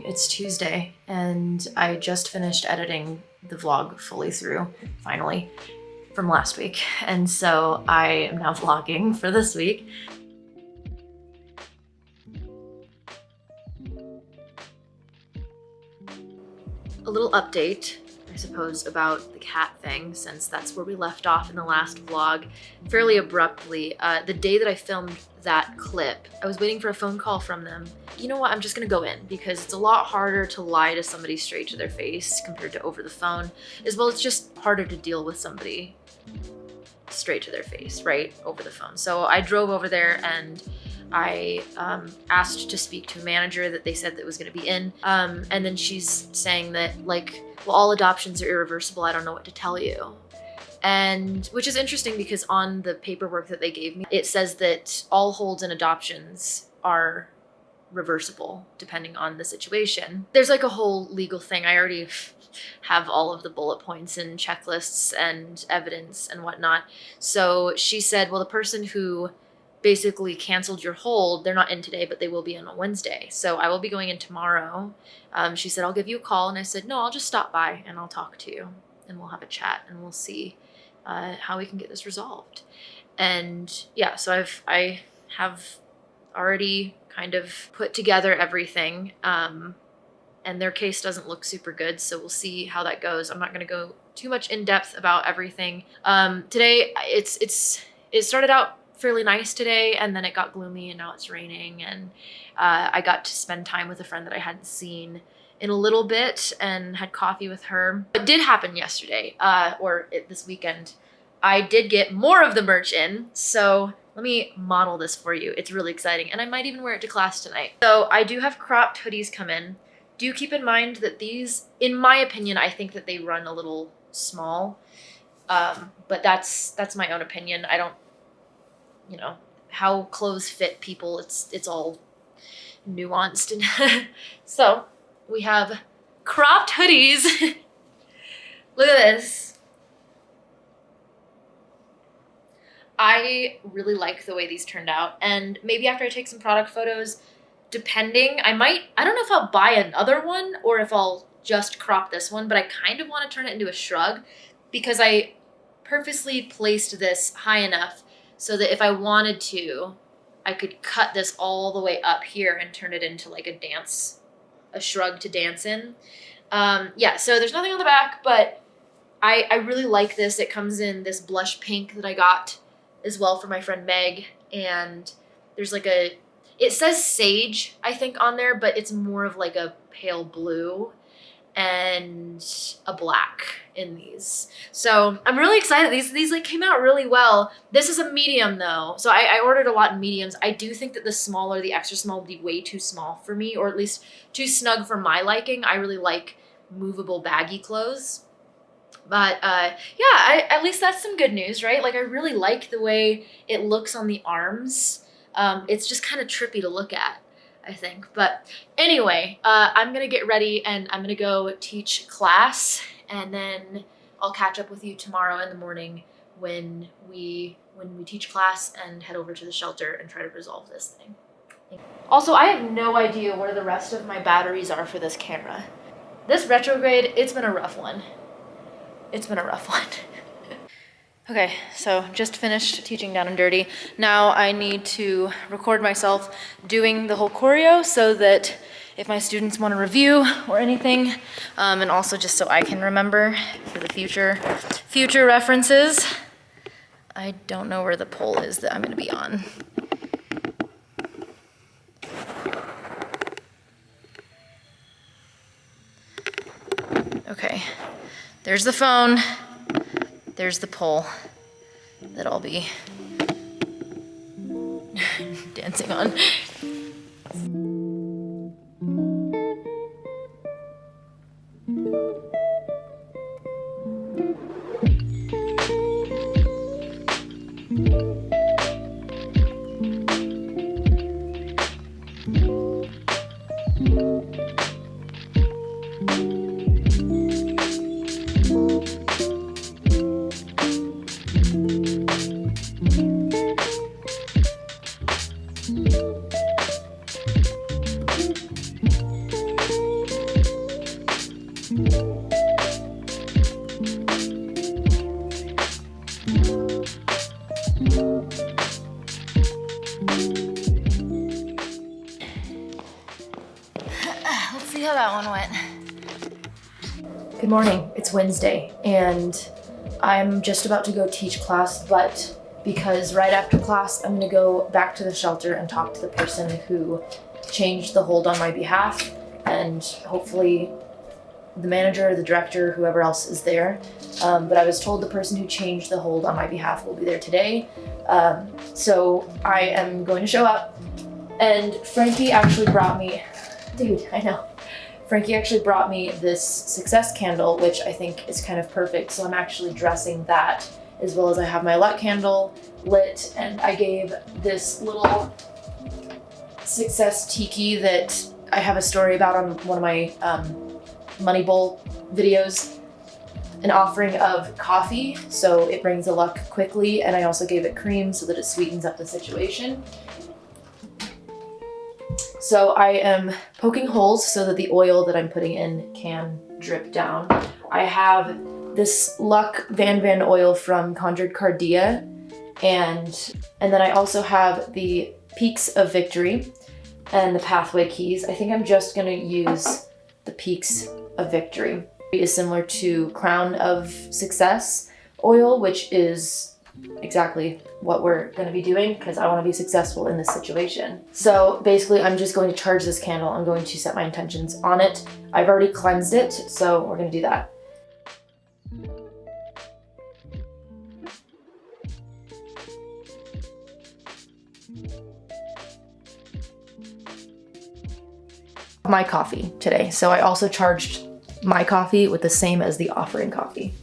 It's Tuesday, and I just finished editing the vlog fully through, finally, from last week. And so I am now vlogging for this week. A little update, I suppose, about the cat thing, since that's where we left off in the last vlog, fairly abruptly. The day that I filmed that clip, I was waiting for a phone call from them. You know what, I'm just gonna go in because it's a lot harder to lie to somebody straight to their face compared to over the phone, as well as just harder to deal with somebody straight to their face, right, over the phone. So I drove over there and I asked to speak to a manager that they said that was gonna be in. And then she's saying that, like, well, all adoptions are irreversible, I don't know what to tell you. And which is interesting because on the paperwork that they gave me, it says that all holds and adoptions are reversible depending on the situation. There's like a whole legal thing. I already have all of the bullet points and checklists and evidence and whatnot. So she said, well, the person who basically canceled your hold, they're not in today, but they will be in on Wednesday. So I will be going in tomorrow. She said, I'll give you a call. And I said, no, I'll just stop by and I'll talk to you and we'll have a chat and we'll see how we can get this resolved. And yeah, so I have already kind of put together everything, and their case doesn't look super good, so we'll see how that goes. I'm not going to go too much in depth about everything. Today it started out fairly nice today, and then it got gloomy and now it's raining, and I got to spend time with a friend that I hadn't seen in a little bit and had coffee with her. What did happen yesterday, this weekend, I did get more of the merch in, so let me model this for you. It's really exciting, and I might even wear it to class tonight. So I do have cropped hoodies come in. Do keep in mind that these, in my opinion, I think that they run a little small, but that's my own opinion. I don't, you know, how clothes fit people, it's all nuanced. And so we have cropped hoodies. Look at this. I really like the way these turned out, and maybe after I take some product photos, depending, I don't know if I'll buy another one or if I'll just crop this one, but I kind of want to turn it into a shrug because I purposely placed this high enough so that if I wanted to, I could cut this all the way up here and turn it into like a shrug to dance in. Yeah, so there's nothing on the back, but I really like this. It comes in this blush pink that I got as well for my friend Meg, and there's like it says sage, I think, on there, but it's more of like a pale blue and a black in these. So I'm really excited. These like came out really well. This is a medium though, so I ordered a lot in mediums. I do think that the smaller, the extra small, would be way too small for me, or at least too snug for my liking. I really like movable baggy clothes. But yeah, at least that's some good news, right? Like, I really like the way it looks on the arms. It's just kind of trippy to look at, I think. But anyway, I'm gonna get ready and I'm gonna go teach class, and then I'll catch up with you tomorrow in the morning when we teach class and head over to the shelter and try to resolve this thing. Also, I have no idea where the rest of my batteries are for this camera. This retrograde, it's been a rough one. It's been a rough one. Okay, so just finished teaching Down and Dirty. Now I need to record myself doing the whole choreo so that if my students want to review or anything, and also just so I can remember for the future references. I don't know where the pole is that I'm going to be on. Okay. There's the phone, there's the pole that I'll be dancing on. Let's see how that one went. Good morning. It's Wednesday, and I'm just about to go teach class, but because right after class, I'm gonna go back to the shelter and talk to the person who changed the hold on my behalf, and hopefully the manager, the director, whoever else is there. But I was told the person who changed the hold on my behalf will be there today. So I am going to show up, and Frankie actually brought me, dude, I know. Frankie actually brought me this success candle, which I think is kind of perfect. So I'm actually dressing that, as well as I have my luck candle lit, and I gave this little success tiki that I have a story about on one of my Money Bowl videos, an offering of coffee, so it brings the luck quickly, and I also gave it cream so that it sweetens up the situation. So I am poking holes so that the oil that I'm putting in can drip down. I have this Luck Van oil from Conjured Cardia, and then I also have the Peaks of Victory and the Pathway Keys. I think I'm just gonna use the Peaks of Victory. It is similar to Crown of Success oil, which is exactly what we're going to be doing because I want to be successful in this situation. So basically I'm just going to charge this candle. I'm going to set my intentions on it. I've already cleansed it, so we're going to do that. My coffee today. So I also charged my coffee with the same as the offering coffee.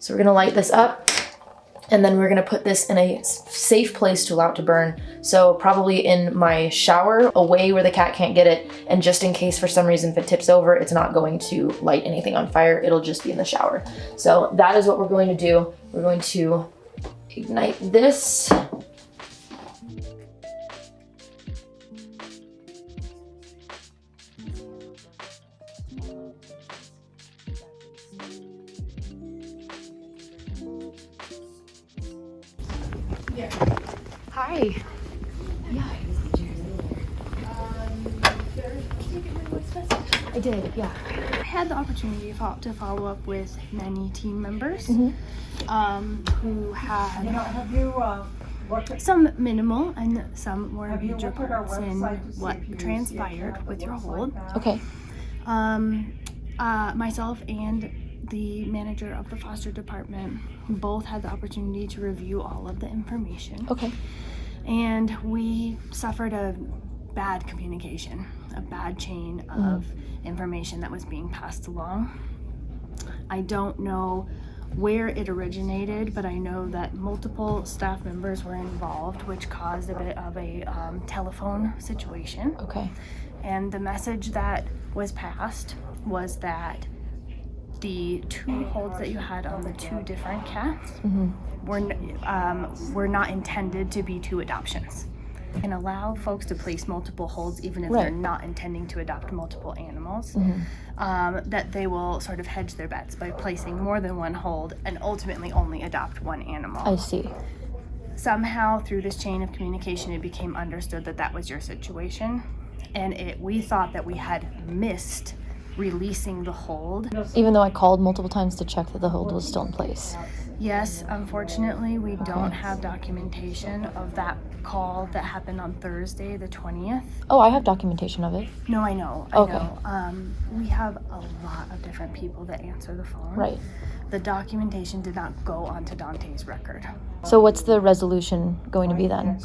So we're gonna light this up, and then we're gonna put this in a safe place to allow it to burn. So probably in my shower, away where the cat can't get it, and just in case for some reason if it tips over, it's not going to light anything on fire, it'll just be in the shower. So that is what we're going to do. We're going to ignite this. Hi. Yeah. I did, yeah. I had the opportunity to follow up with many team members who had some minimal and some more major parts in what transpired with your hold. Okay. Myself and the manager of the foster department both had the opportunity to review all of the information. Okay. And we suffered a bad communication, a bad chain of information that was being passed along. I don't know where it originated, but I know that multiple staff members were involved, which caused a bit of a telephone situation. Okay. And the message that was passed was that the two holds that you had on the two different cats were not intended to be two adoptions, and allow folks to place multiple holds even if they're not intending to adopt multiple animals. That they will sort of hedge their bets by placing more than one hold and ultimately only adopt one animal. I see. Somehow through this chain of communication it became understood that that was your situation, and we thought that we had missed releasing the hold. Even though I called multiple times to check that the hold was still in place. Yes, unfortunately, we don't have documentation of that call that happened on Thursday, the 20th. Oh, I have documentation of it. No, I know. Okay. I know. We have a lot of different people that answer the phone. Right. The documentation did not go onto Dante's record. So what's the resolution going to be then?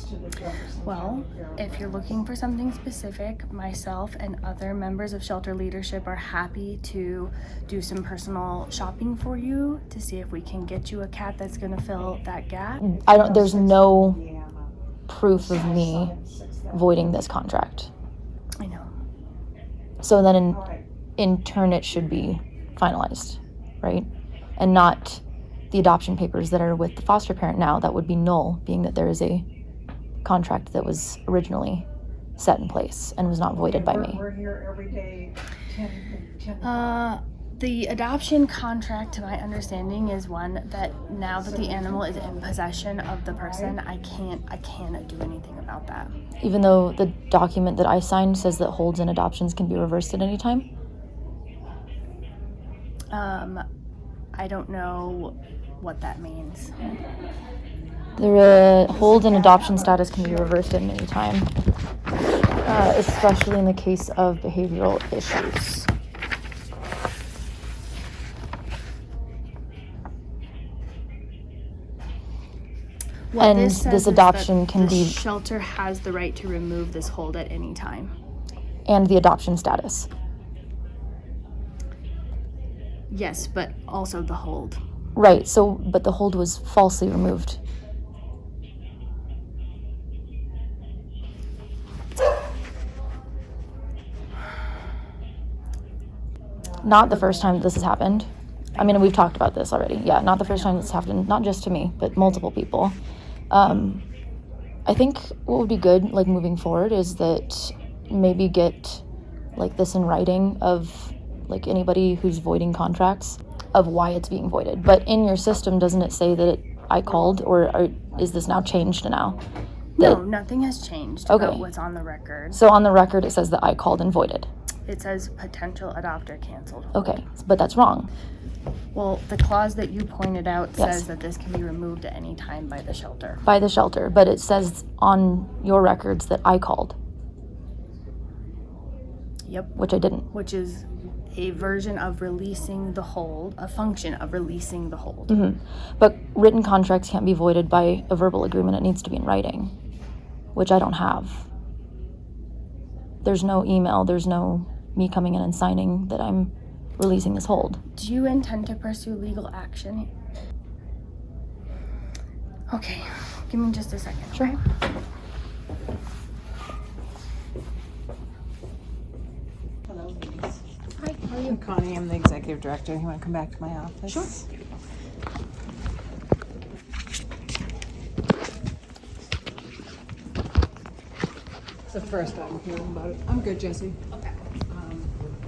Well, if you're looking for something specific, myself and other members of shelter leadership are happy to do some personal shopping for you to see if we can get you a cat that's going to fill that gap. There's no proof of me voiding this contract. I know. So then in turn it should be finalized, right? And not the adoption papers that are with the foster parent now. That would be null, being that there is a contract that was originally set in place and was not voided by me. We're here every day, 10 The adoption contract, to my understanding, is one that now that the animal is in possession of the person, I cannot do anything about that. Even though the document that I signed says that holds and adoptions can be reversed at any time? I don't know what that means. The hold and adoption status can be reversed at any time, especially in the case of behavioral issues. What And this says this is that adoption can the be, shelter has the right to remove this hold at any time. and the adoption status. Yes, but also the hold. Right, so, but the hold was falsely removed. Not the first time this has happened. I mean, we've talked about this already. Yeah, not the first time this happened, not just to me, but multiple people. I think what would be good, like, moving forward is that maybe get, like, this in writing of, like, anybody who's voiding contracts, of why it's being voided. But in your system, doesn't it say that I called, or is this now changed now? No, nothing has changed Okay. about what's on the record. So on the record, it says that I called and voided. It says potential adopter canceled. Okay, but that's wrong. Well, the clause that you pointed out Yes. says that this can be removed at any time by the shelter. By the shelter, but it says on your records that I called, Yep. which I didn't. Which is a version of releasing the hold, a function of releasing the hold. Mm-hmm. But written contracts can't be voided by a verbal agreement. It needs to be in writing, which I don't have. There's no email, there's no me coming in and signing that I'm releasing this hold. Do you intend to pursue legal action? Okay, give me just a second. Sure. Okay? Hello. Hi, how are you? I'm Connie. I'm the executive director. You want to come back to my office? Sure. It's the first I'm hearing about it. I'm good, Jesse. Okay.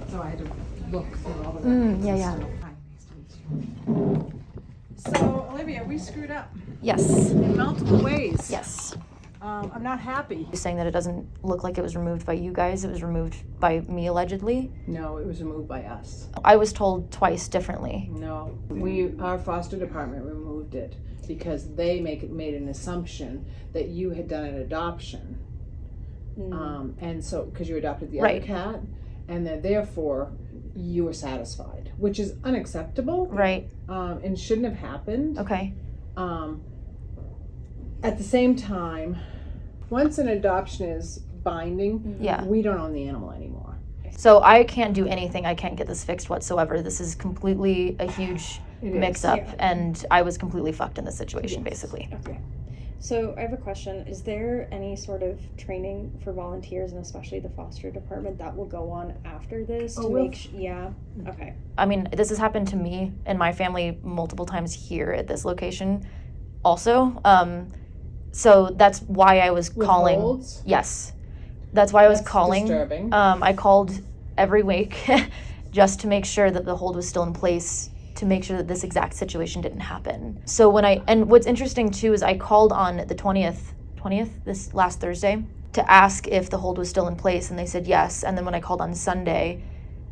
So I had to look through all the records. yeah. Hi, nice to meet you. So, Olivia, we screwed up Yes. in multiple ways. Yes. I'm not happy. You're saying that it doesn't look like it was removed by you guys, it was removed by me allegedly. No, it was removed by us. I was told twice differently. No, our foster department removed it because they made an assumption that you had done an adoption. And so, because you adopted the other Right. cat, and then therefore you were satisfied, which is unacceptable, Right. and shouldn't have happened. Okay. At the same time, once an adoption is binding, Yeah. we don't own the animal anymore. So I can't do anything. I can't get this fixed whatsoever. This is completely a huge It is. mix up, Yeah. and I was completely fucked in this situation, Yes. basically. Okay. So I have a question. Is there any sort of training for volunteers and especially the foster department that will go on after this to we'll- make yeah. Okay. I mean, this has happened to me and my family multiple times here at this location also. So that's why I was With calling. holds? Yes. That's why I was That's calling. disturbing. I called every week just to make sure that the hold was still in place, to make sure that this exact situation didn't happen. So and what's interesting too is I called on the 20th, this last Thursday, to ask if the hold was still in place, and they said yes. And then when I called on Sunday,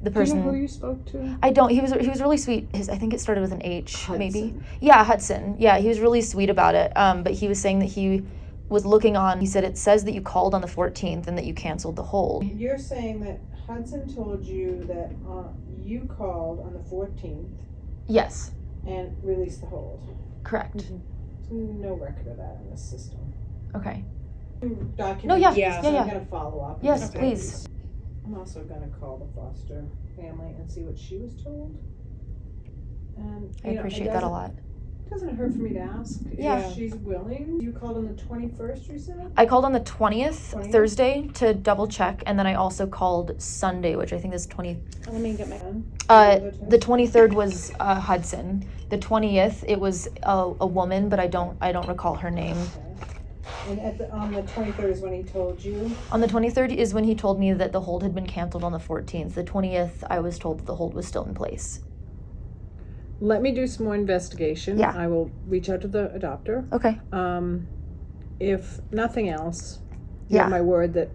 the person. Do you know who you spoke to? I don't. He was really sweet. I think it started with an H, maybe. Hudson. Yeah, Hudson. Yeah, he was really sweet about it. But he was saying that he was looking on. He said it says that you called on the 14th and that you canceled the hold. You're saying that Hudson told you that you called on the 14th. Yes. and release the hold. Correct. There's no record of that in the system. Okay. Document. No, yeah, Yeah. yeah, I'm gonna follow up. Yes, Okay. please. I'm also gonna call the foster family and see what she was told. And I appreciate that a lot. It doesn't hurt for me to ask Yeah. if she's willing. You called on the 21st, you said? I called on the 20th, 20th? Thursday, to double check, and then I also called Sunday, which I think is 20. Let me get my The 23rd was Hudson. The 20th, it was a woman, but I don't recall her name. Okay. And on the 23rd is when he told you? On the 23rd is when he told me that the hold had been canceled on the 14th. The 20th, I was told that the hold was still in place. Let me do some more investigation. Yeah. I will reach out to the adopter. Okay. If nothing else, you Yeah. have my word that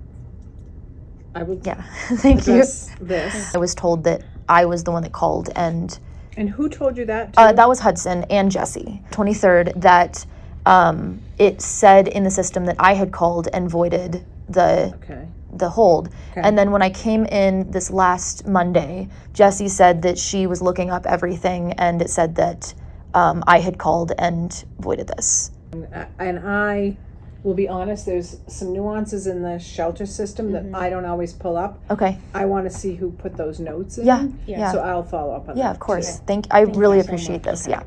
I will Yeah. Thank you. address this. I was told that I was the one that called, and And who told you that? Too? that was Hudson and Jesse. 23rd, that it said in the system that I had called and voided Okay. the hold. Okay. And then when I came in this last Monday, Jessie said that she was looking up everything, and it said that I had called and voided this. And I will be honest, there's some nuances in the shelter system that I don't always pull up. Okay. I want to see who put those notes in. Yeah. Yeah. So I'll follow up on that. Yeah, of course. too. I really you so appreciate much. this. Yeah.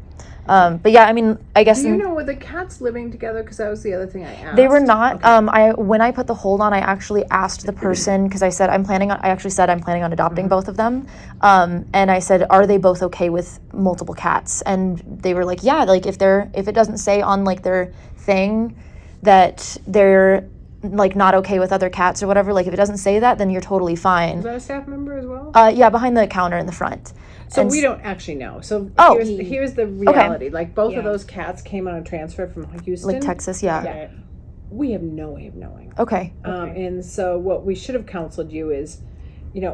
But yeah, I mean, I guess Do you know, were the cats living together? Because that was the other thing I asked. they were not. Okay. When I put the hold on, I actually asked the person, because I said I'm planning on adopting both of them. And I said, are they both okay with multiple cats? And they were like, yeah, like if it doesn't say on like their thing that they're like not okay with other cats or whatever, like if it doesn't say that, then you're totally Was fine. that a staff member as well? Yeah, behind the counter in the front. So and we don't actually know. So Oh. here's the reality. Like both of Yeah. those cats came on a transfer from Houston. Like Texas, yeah. Yeah. We have no way of knowing. Okay. And so what we should have counseled you is,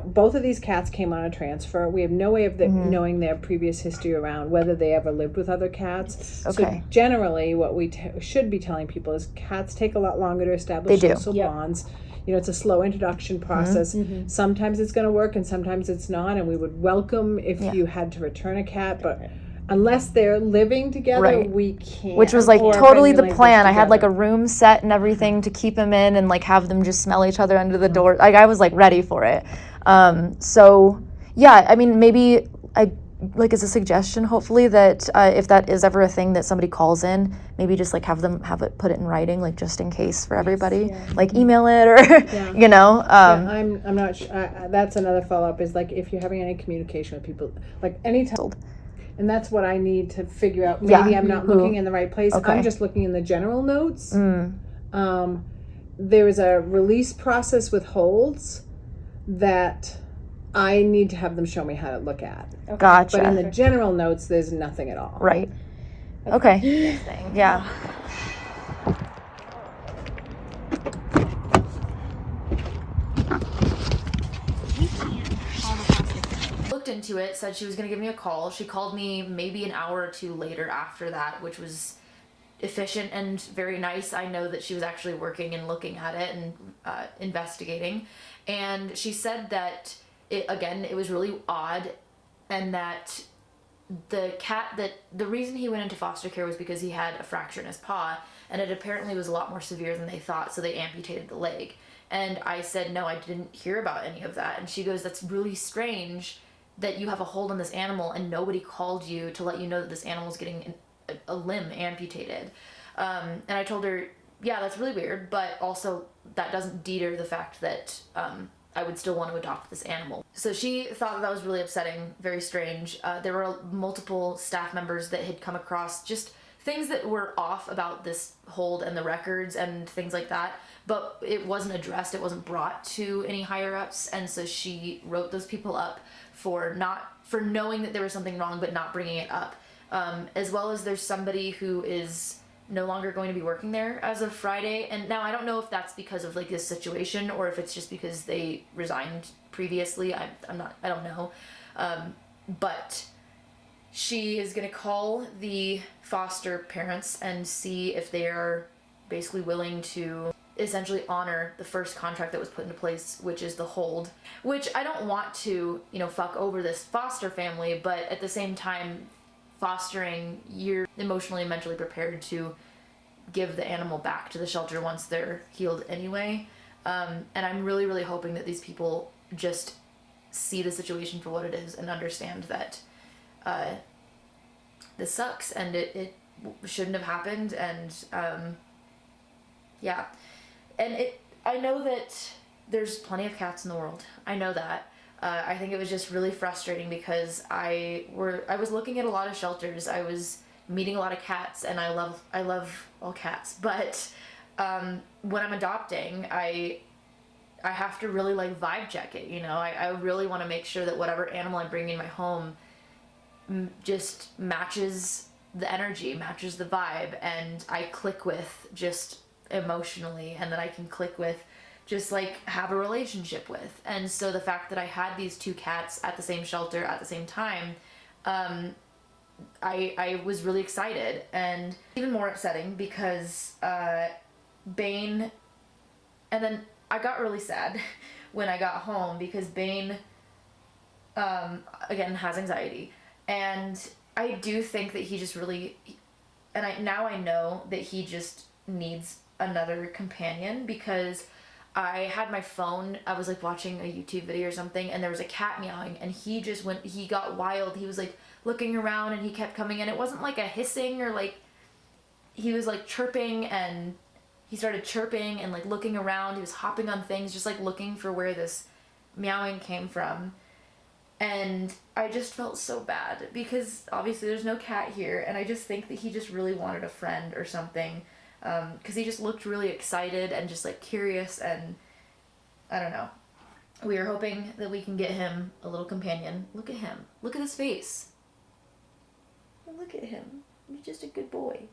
both of these cats came on a transfer. We have no way of knowing their previous history around whether they ever lived with other cats. Okay. So generally what we should be telling people is cats take a lot longer to establish They do. social Yep. bonds. It's a slow introduction process. Sometimes it's going to work and sometimes it's not. And we would welcome if you had to return a cat, but unless they're living together, Right. we can't. Which was like or totally bring the language plan. I had like a together. room set and everything to keep them in and like have them just smell each other under the door. Like I was like ready for it. So yeah, I mean, maybe like as a suggestion, hopefully that if that is ever a thing that somebody calls in, maybe just like have it put it in writing, like just in case for everybody, like email it or I'm not sure. That's another follow up is like if you're having any communication with people, like anytime. And that's what I need to figure out. Maybe Yeah. I'm not looking in the right place. Okay. I'm just looking in the general notes. There is a release process with holds that I need to have them show me how to look at. Gotcha. But in the general notes, there's nothing at all. Right. Okay. Yeah. Looked into it, said she was going to give me a call. She called me maybe an hour or two later after that, which was efficient and very nice. I know that she was actually working and looking at it and investigating. And she said that it was really odd, and that the reason he went into foster care was because he had a fracture in his paw, and it apparently was a lot more severe than they thought, so they amputated the leg. And I said, no, I didn't hear about any of that. And she goes, that's really strange that you have a hold on this animal and nobody called you to let you know that this animal's getting a limb amputated. And I told her, yeah, that's really weird, but also that doesn't deter the fact that I would still want to adopt this animal. So she thought that was really upsetting, very strange. There were multiple staff members that had come across just things that were off about this hold and the records and things like that, but it wasn't addressed, it wasn't brought to any higher ups, and so she wrote those people up for knowing that there was something wrong but not bringing it up. As well as there's somebody who is no longer going to be working there as of Friday, and now I don't know if that's because of like this situation or if it's just because they resigned previously. I don't know, but she is going to call the foster parents and see if they are basically willing to essentially honor the first contract that was put into place, which is the hold, which I don't want to, fuck over this foster family, but at the same time, fostering, you're emotionally and mentally prepared to give the animal back to the shelter once they're healed anyway. And I'm really, really hoping that these people just see the situation for what it is and understand that this sucks and it shouldn't have happened. And yeah, and I know that there's plenty of cats in the world. I know that. I think it was just really frustrating because I was looking at a lot of shelters. I was meeting a lot of cats, and I love all cats. But when I'm adopting, I have to really like vibe check it. You know, I really want to make sure that whatever animal I bring in my home just matches the energy, matches the vibe, and I click with just emotionally, and that I can click with, just like have a relationship with. And so the fact that I had these two cats at the same shelter at the same time, I was really excited, and even more upsetting because Bane, and then I got really sad when I got home because Bane again has anxiety, and I do think that he just really, and I know that he just needs another companion, because I had my phone, I was like watching a YouTube video or something, and there was a cat meowing, and he got wild. He was like looking around, and he kept coming in. It wasn't like a hissing or like, he was like chirping, and he started chirping and like looking around. He was hopping on things, just like looking for where this meowing came from. And I just felt so bad because obviously there's no cat here, and I just think that he just really wanted a friend or something. Because he just looked really excited and just like curious, and I don't know. We are hoping that we can get him a little companion. Look at him. Look at his face. Look at him. He's just a good boy.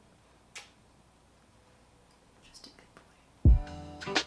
Just a good boy.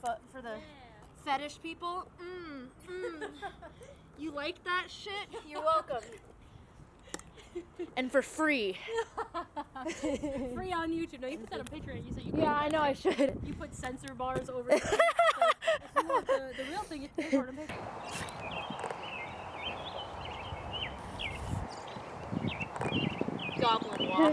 the fetish people. You like that shit? You're welcome. And for free. Free on YouTube. No, you put that on Patreon. You said you. Yeah, I know I should. You put censor bars over it. So if you want the real thing, you pay for it on Patreon. Goblin walk.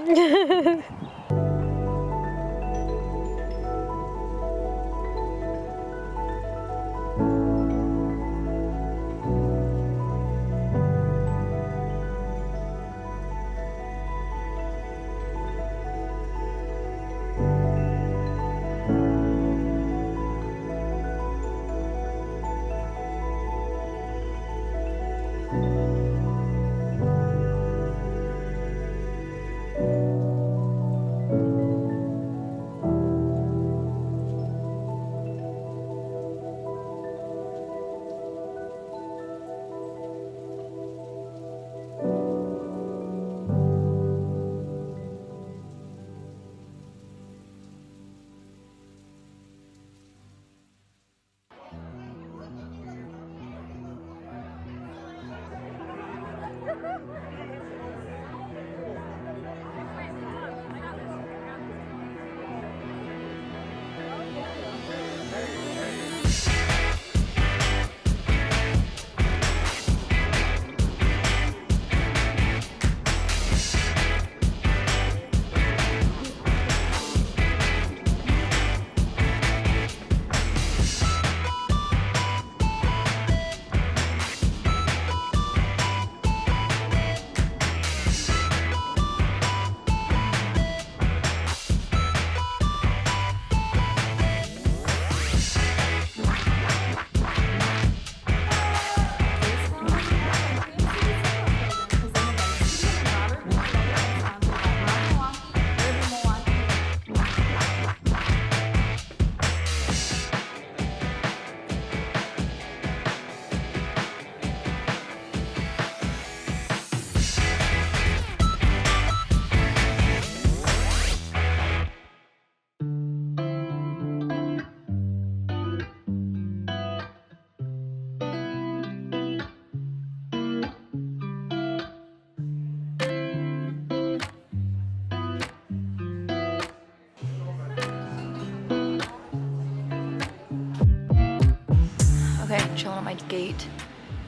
Okay, chilling at my gate.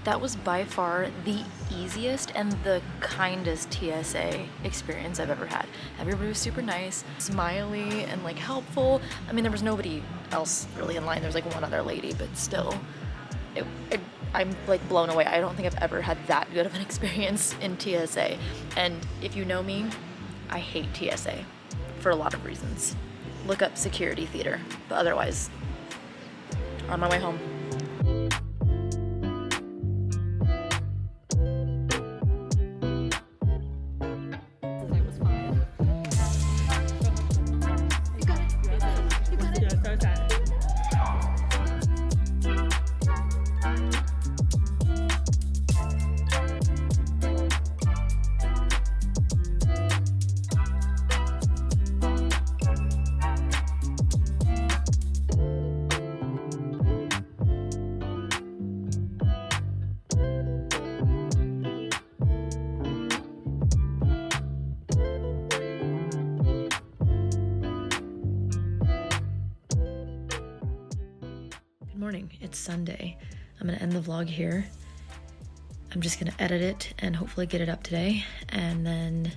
That was by far the easiest and the kindest TSA experience I've ever had. Everybody was super nice, smiley, and like helpful. I mean, there was nobody else really in line. There was like one other lady, but still, I'm like blown away. I don't think I've ever had that good of an experience in TSA. And if you know me, I hate TSA for a lot of reasons. Look up security theater, but otherwise, on my way home. Morning. It's Sunday. I'm gonna end the vlog here. I'm just gonna edit it and hopefully get it up today. And then,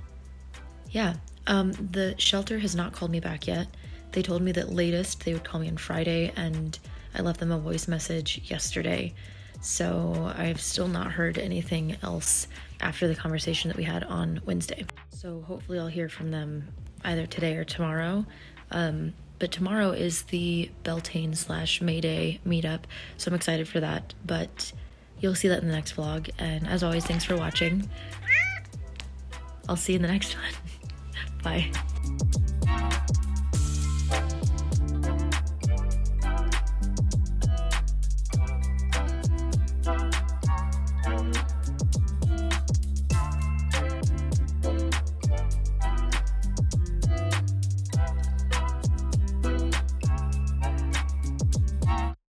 yeah, the shelter has not called me back yet. They told me that latest they would call me on Friday, and I left them a voice message yesterday. So I've still not heard anything else after the conversation that we had on Wednesday. So hopefully I'll hear from them either today or tomorrow. But tomorrow is the Beltane/May Day meetup, so I'm excited for that. But you'll see that in the next vlog. And as always, thanks for watching. I'll see you in the next one. Bye.